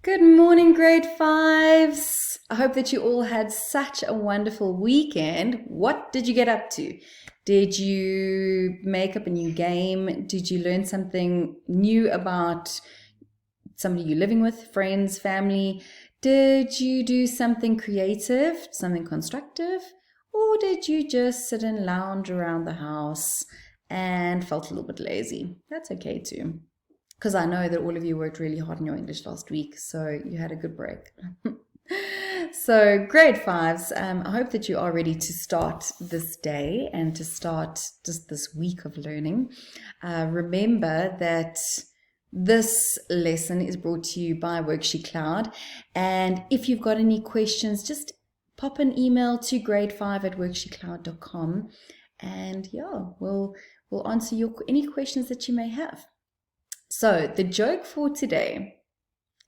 Good morning, grade fives. I hope that you all had such a wonderful weekend. What did you get up to? Did you make up a new game? Did you learn something new about somebody you're living with, friends, family? Did you do something creative, something constructive? Or did you just sit and lounge around the house and felt a little bit lazy? That's okay too. Because I know that all of you worked really hard in your English last week, so you had a good break. So grade fives, I hope that you are ready to start this day and to start just this week of learning. Remember that this lesson is brought to you by WorksheetCloud, and if you've got any questions, just pop an email to grade5@worksheetcloud.com, and yeah, we'll answer any questions that you may have. So the joke for today,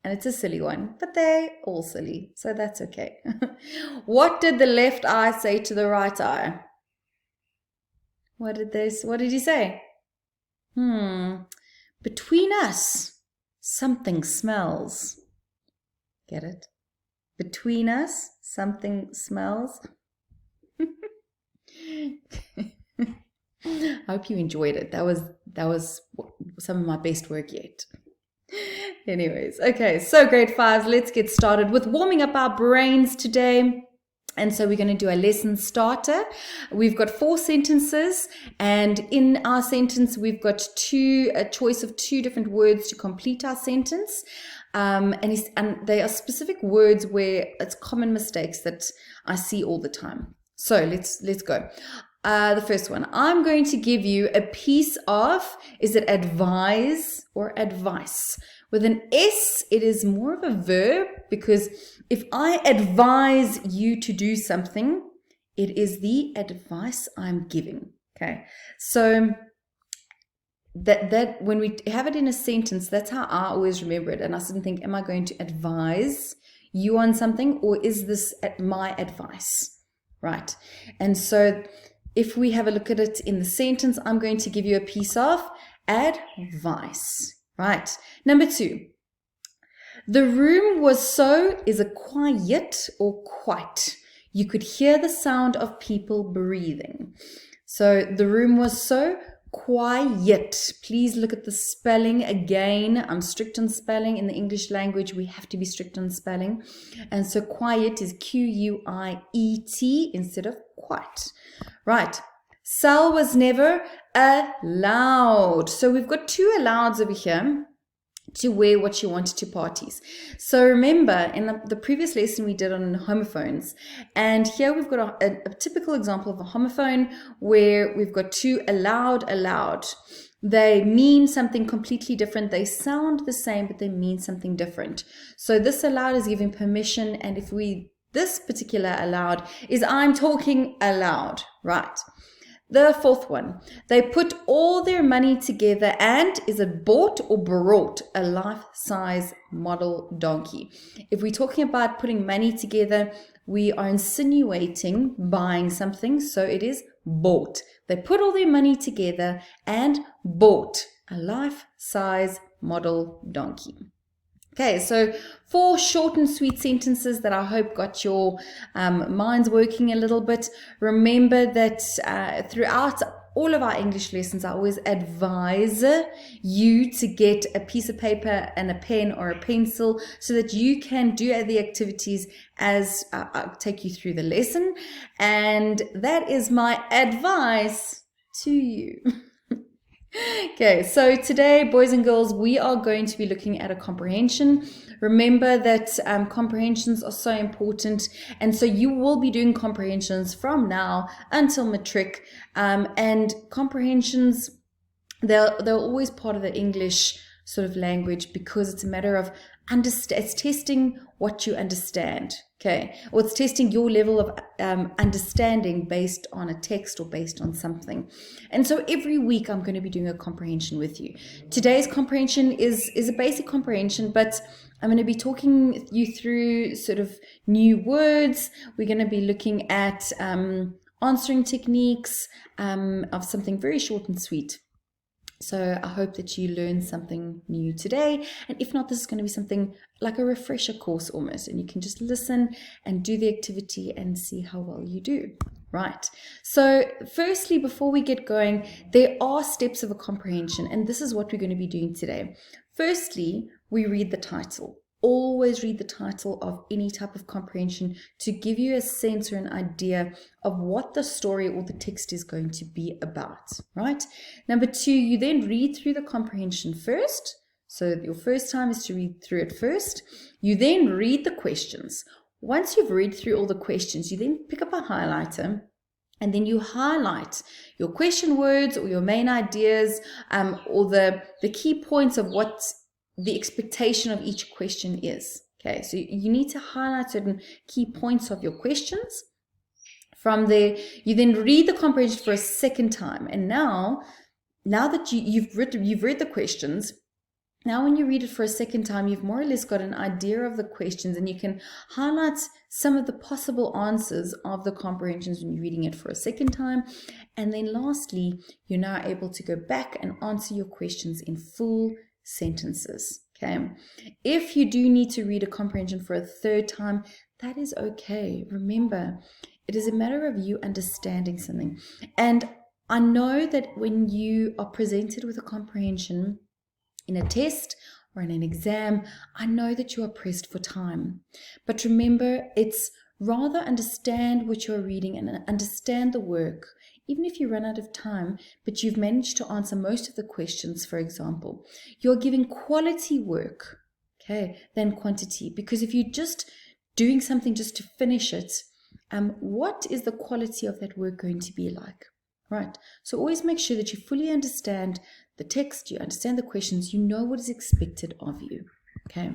and it's a silly one, but they're all silly, so that's okay. What did the left eye say to the right eye? What did he say? Between us, something smells. Get it? Between us, something smells. I hope you enjoyed it. That was some of my best work yet. Anyways, okay, so grade fives, let's get started with warming up our brains today. And so we're going to do a lesson starter. We've got 4 sentences, and in our sentence, we've got a choice of 2 different words to complete our sentence. And they are specific words where it's common mistakes that I see all the time. So let's go. The first one, I'm going to give you a piece of, is it advise or advice? With an S, it is more of a verb, because if I advise you to do something, it is the advice I'm giving. Okay, so that when we have it in a sentence, that's how I always remember it. And I didn't think, am I going to advise you on something, or is this my advice? Right, and so if we have a look at it in the sentence, I'm going to give you a piece of advice. Right. Number 2. The room was is a quiet or quite. You could hear the sound of people breathing. So the room was so quiet. Please look at the spelling again. I'm strict on spelling. In the English language, we have to be strict on spelling. And so quiet is Q-U-I-E-T instead of quite. Right. Sal was never allowed. So we've got 2 allows over here to wear what she wanted to parties. So remember, in the previous lesson we did on homophones, and here we've got a typical example of a homophone where we've got 2 allowed. They mean something completely different. They sound the same, but they mean something different. So this allowed is giving permission, and this particular allowed is I'm talking aloud, right? The 4th one, they put all their money together and, is it bought or brought, a life-size model donkey? If we're talking about putting money together, we are insinuating buying something, so it is bought. They put all their money together and bought a life-size model donkey. Okay, so 4 short and sweet sentences that I hope got your minds working a little bit. Remember that throughout all of our English lessons, I always advise you to get a piece of paper and a pen or a pencil so that you can do the activities as I take you through the lesson. And that is my advice to you. Okay, so today, boys and girls, we are going to be looking at a comprehension. Remember that comprehensions are so important, and so you will be doing comprehensions from now until matric. And comprehensions, they're always part of the English sort of language, because it's a matter of it's testing what you understand. Okay, or it's testing your level of understanding based on a text or based on something. And so every week I'm going to be doing a comprehension with you. Today's comprehension is a basic comprehension, but I'm going to be talking you through sort of new words. We're going to be looking at answering techniques of something very short and sweet. So I hope that you learned something new today. And if not, this is going to be something like a refresher course almost. And you can just listen and do the activity and see how well you do. Right. So firstly, before we get going, there are steps of a comprehension. And this is what we're going to be doing today. Firstly, we read the title. Always read the title of any type of comprehension to give you a sense or an idea of what the story or the text is going to be about, right? Number 2, you then read through the comprehension first. So your first time is to read through it first. You then read the questions. Once you've read through all the questions, you then pick up a highlighter and then you highlight your question words or your main ideas or the key points of what the expectation of each question is. Okay, so you need to highlight certain key points of your questions. From there, you then read the comprehension for a second time. And now that you've read the questions, now when you read it for a second time, you've more or less got an idea of the questions and you can highlight some of the possible answers of the comprehensions when you're reading it for a second time. And then lastly, you're now able to go back and answer your questions in full sentences. Okay, if you do need to read a comprehension for a third time, that is okay. Remember, it is a matter of you understanding something. And I know that when you are presented with a comprehension in a test or in an exam, I know that you are pressed for time. But remember, it's rather understand what you're reading and understand the work. Even if you run out of time, but you've managed to answer most of the questions, for example, you're giving quality work, okay, than quantity. Because if you're just doing something just to finish it, what is the quality of that work going to be like, right? So always make sure that you fully understand the text, you understand the questions, you know what is expected of you, okay?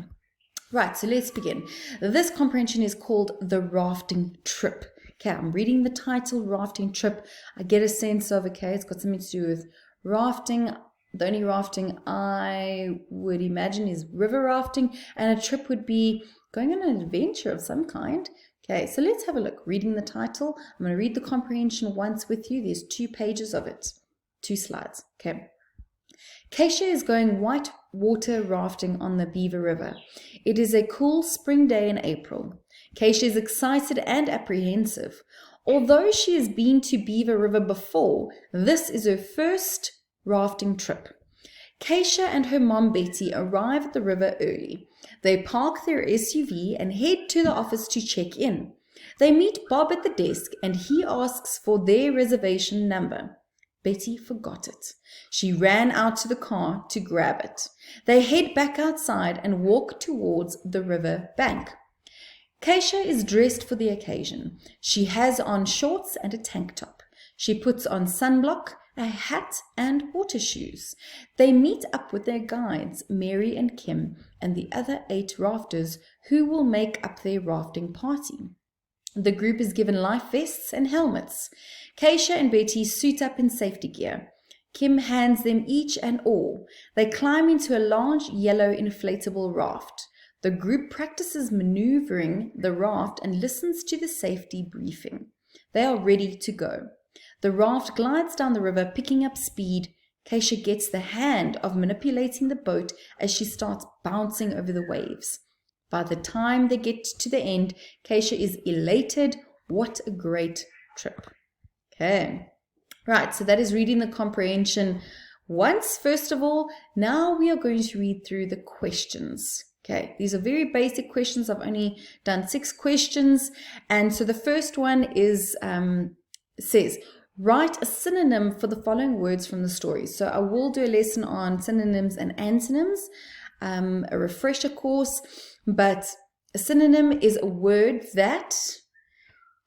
Right, so let's begin. This comprehension is called The Rafting Trip. Okay, I'm reading the title, Rafting Trip. I get a sense of, okay, it's got something to do with rafting. The only rafting I would imagine is river rafting, and a trip would be going on an adventure of some kind. Okay, so let's have a look. Reading the title. I'm going to read the comprehension once with you. There's 2 pages of it, 2 slides. Okay. Keisha is going white water rafting on the Beaver River. It is a cool spring day in April. Keisha is excited and apprehensive. Although she has been to Beaver River before, this is her first rafting trip. Keisha and her mom Betty arrive at the river early. They park their SUV and head to the office to check in. They meet Bob at the desk and he asks for their reservation number. Betty forgot it. She ran out to the car to grab it. They head back outside and walk towards the river bank. Keisha is dressed for the occasion. She has on shorts and a tank top. She puts on sunblock, a hat, and water shoes. They meet up with their guides, Mary and Kim, and the other 8 rafters who will make up their rafting party. The group is given life vests and helmets. Keisha and Betty suit up in safety gear. Kim hands them each an oar. They climb into a large yellow inflatable raft. The group practices maneuvering the raft and listens to the safety briefing. They are ready to go. The raft glides down the river, picking up speed. Keisha gets the hand of manipulating the boat as she starts bouncing over the waves. By the time they get to the end, Keisha is elated. What a great trip. Okay. Right, so that is reading the comprehension once. First of all, now we are going to read through the questions. Okay, these are very basic questions. I've only done 6 questions. And so the first one is, says, write a synonym for the following words from the story. So I will do a lesson on synonyms and antonyms, a refresher course, but a synonym is a word that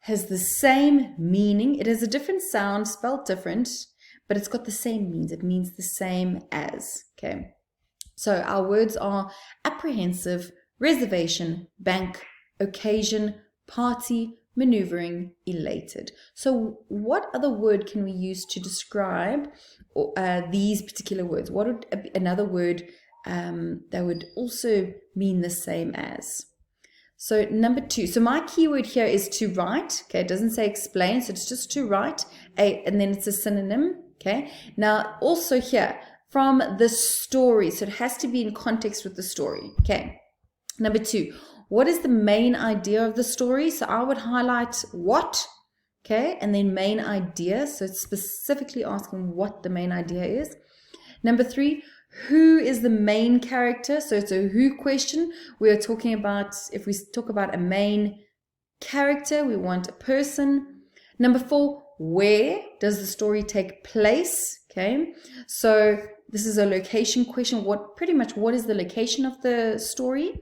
has the same meaning. It has a different sound, spelled different, but it's got the same means. It means the same as, okay? So our words are apprehensive, reservation, bank, occasion, party, maneuvering, elated. So what other word can we use to describe these particular words? What would another word that would also mean the same as? So number 2. So my keyword here is to write. Okay, it doesn't say explain, so it's just to write, and then it's a synonym. Okay. Now also here, from the story. So it has to be in context with the story. Okay. Number 2, what is the main idea of the story? So I would highlight what, okay, and then main idea. So it's specifically asking what the main idea is. Number 3, who is the main character? So it's a who question. We are talking about, if we talk about a main character, we want a person. Number 4, where does the story take place? Okay, so this is a location question. What is the location of the story?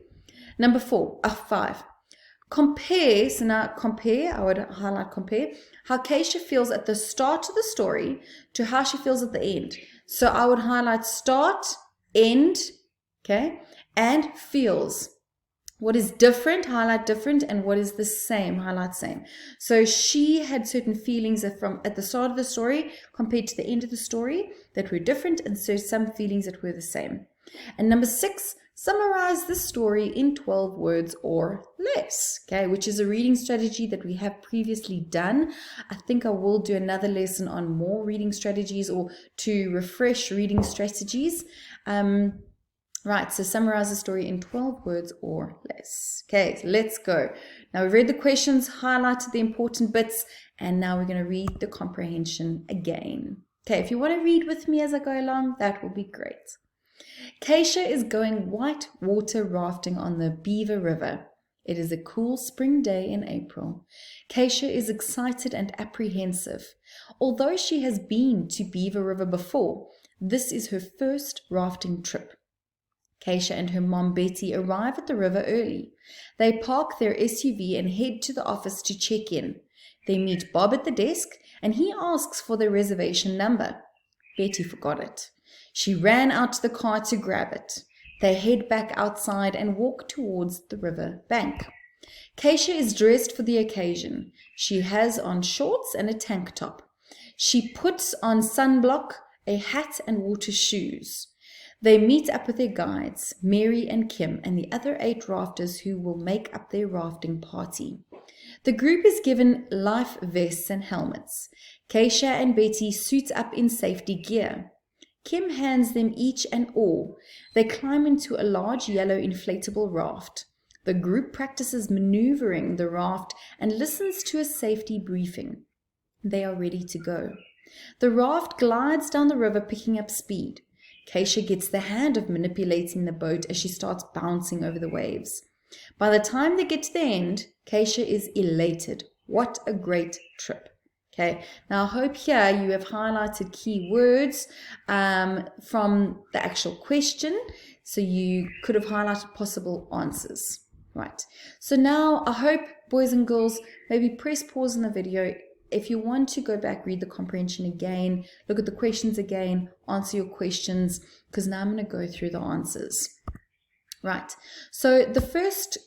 Number 5, compare. So now compare, I would highlight compare, how Keisha feels at the start of the story to how she feels at the end. So I would highlight start, end, okay, and feels. What is different, highlight different, and what is the same, highlight same. So she had certain feelings from at the start of the story compared to the end of the story that were different, and so some feelings that were the same. And number 6, summarize the story in 12 words or less, okay, which is a reading strategy that we have previously done. I think I will do another lesson on more reading strategies or to refresh reading strategies. Right, so summarize the story in 12 words or less. Okay, so let's go. Now we've read the questions, highlighted the important bits, and now we're going to read the comprehension again. Okay, if you want to read with me as I go along, that will be great. Keisha is going white water rafting on the Beaver River. It is a cool spring day in April. Keisha is excited and apprehensive. Although she has been to Beaver River before, this is her first rafting trip. Keisha and her mom Betty arrive at the river early. They park their SUV and head to the office to check in. They meet Bob at the desk and he asks for their reservation number. Betty forgot it. She ran out to the car to grab it. They head back outside and walk towards the river bank. Keisha is dressed for the occasion. She has on shorts and a tank top. She puts on sunblock, a hat and water shoes. They meet up with their guides, Mary and Kim, and the other 8 rafters who will make up their rafting party. The group is given life vests and helmets. Keisha and Betty suit up in safety gear. Kim hands them each an oar. They climb into a large yellow inflatable raft. The group practices maneuvering the raft and listens to a safety briefing. They are ready to go. The raft glides down the river, picking up speed. Keisha gets the hand of manipulating the boat as she starts bouncing over the waves. By the time they get to the end, Keisha is elated. What a great trip. Okay, now I hope here you have highlighted key words from the actual question, so you could have highlighted possible answers. Right, so now I hope, boys and girls, maybe press pause in the video. If you want to go back, read the comprehension again, look at the questions again, answer your questions, because now I'm going to go through the answers. Right, so the first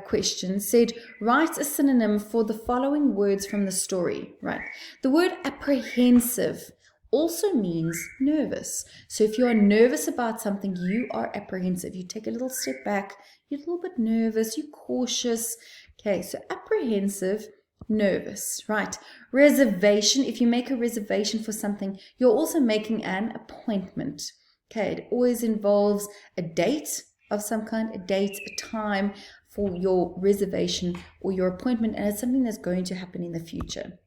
question said, write a synonym for the following words from the story. Right, the word apprehensive also means nervous. So if you are nervous about something, you are apprehensive. You take a little step back, you're a little bit nervous, you're cautious. Okay, so apprehensive, nervous, right? Reservation, if you make a reservation for something, you're also making an appointment. Okay, it always involves a date of some kind, a date, a time for your reservation or your appointment, and it's something that's going to happen in the future.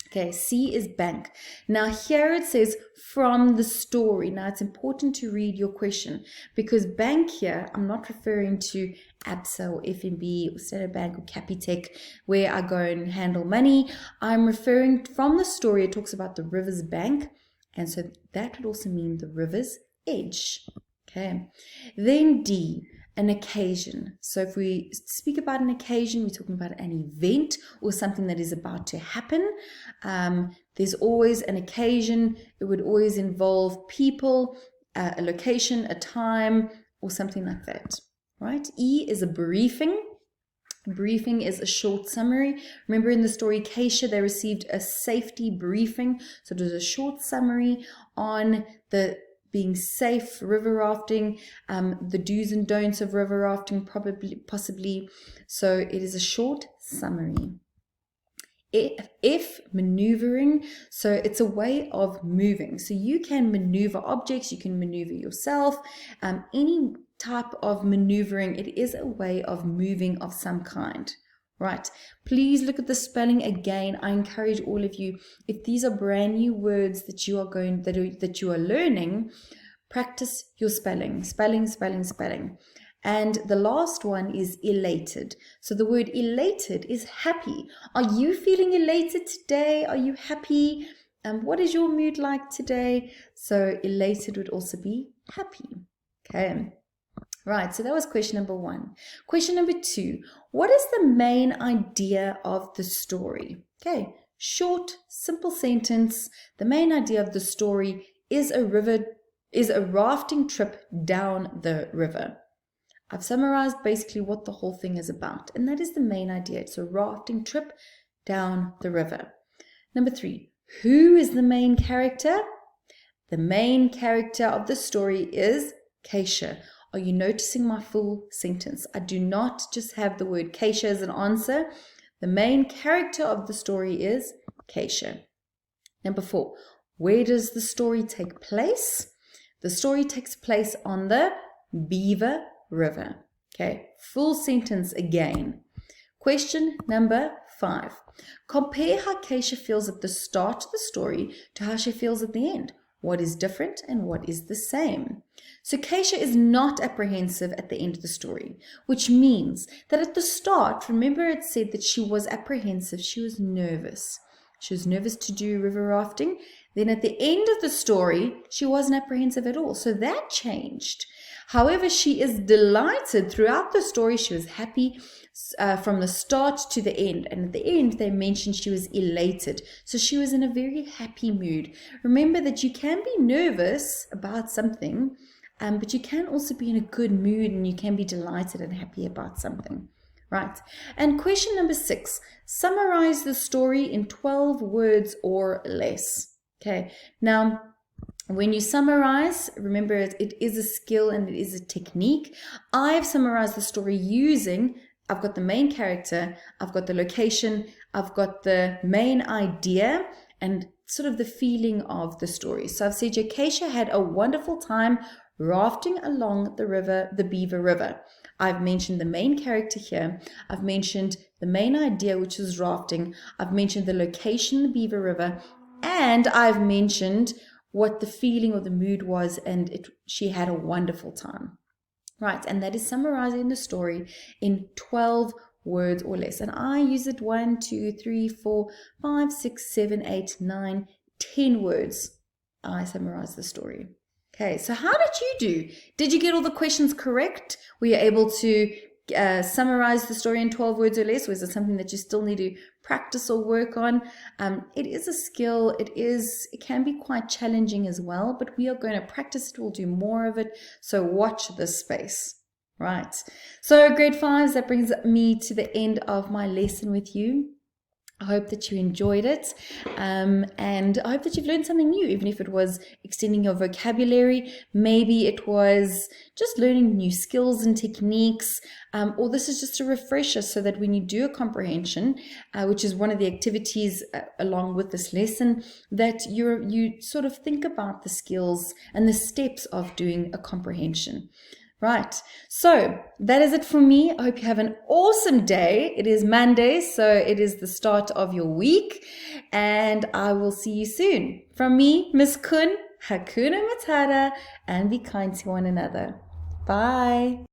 Okay, C is bank. Now here it says from the story. Now it's important to read your question because bank here, I'm not referring to ABSA or FNB or Standard Bank or Capitec where I go and handle money. I'm referring from the story, it talks about the river's bank, and so that would also mean the river's edge. Okay, then D, an occasion. So if we speak about an occasion, we're talking about an event or something that is about to happen. There's always an occasion. It would always involve people, a location, a time, or something like that, right? E is a briefing. Briefing is a short summary. Remember in the story, Keisha, they received a safety briefing. So it was a short summary on the being safe, river rafting, the do's and don'ts of river rafting, possibly. So it is a short summary. If maneuvering, so it's a way of moving. So you can maneuver objects, you can maneuver yourself, any type of maneuvering, it is a way of moving of some kind. Right, please look at the spelling again. I encourage all of you, if these are brand new words that you are learning, practice your spelling. And the last one is elated. So the word elated is happy. Are you feeling elated today? Are you happy? What is your mood like today? So elated would also be happy. Okay. Right, so that was question number 1. Question number 2, what is the main idea of the story? Okay, short, simple sentence. The main idea of the story is a rafting trip down the river. I've summarized basically what the whole thing is about, and that is the main idea. It's a rafting trip down the river. Number 3, who is the main character? The main character of the story is Keisha. Are you noticing my full sentence? I do not just have the word Keisha as an answer. The main character of the story is Keisha. Number 4, where does the story take place? The story takes place on the Beaver River. Okay, full sentence again. Question number 5. Compare how Keisha feels at the start of the story to how she feels at the end. What is different and what is the same? So Keisha is not apprehensive at the end of the story, which means that at the start, remember it said that she was apprehensive, she was nervous. She was nervous to do river rafting. Then at the end of the story, she wasn't apprehensive at all. So that changed. However, she is delighted throughout the story. She was happy from the start to the end. And at the end, they mentioned she was elated. So she was in a very happy mood. Remember that you can be nervous about something, but you can also be in a good mood and you can be delighted and happy about something. Right. And question number 6, summarize the story in 12 words or less. Okay. Now, when you summarize, remember it is a skill and it is a technique. I've summarized the story using, I've got the main character, I've got the location, I've got the main idea and sort of the feeling of the story. So I've said Keisha had a wonderful time rafting along the river, the Beaver River. I've mentioned the main character here. I've mentioned the main idea, which is rafting. I've mentioned the location, the Beaver River, and I've mentioned what the feeling or the mood was, and she had a wonderful time. Right, and that is summarizing the story in 12 words or less. And I use it 1, 2, 3, 4, 5, 6, 7, 8, 9, 10 words. I summarize the story. Okay, so how did you do? Did you get all the questions correct? Were you able to summarize the story in 12 words or less? Or is it something that you still need to practice or work on? It is a skill. It can be quite challenging as well, but we are going to practice it. We'll do more of it. So watch this space. Right. So grade 5s, that brings me to the end of my lesson with you. I hope that you enjoyed it, and I hope that you've learned something new, even if it was extending your vocabulary, maybe it was just learning new skills and techniques, or this is just a refresher so that when you do a comprehension, which is one of the activities along with this lesson, that you sort of think about the skills and the steps of doing a comprehension. Right, so that is it from me. I hope you have an awesome day. It is Monday, so it is the start of your week, and I will see you soon. From me, Miss Kun, Hakuna Matata, and be kind to one another. Bye.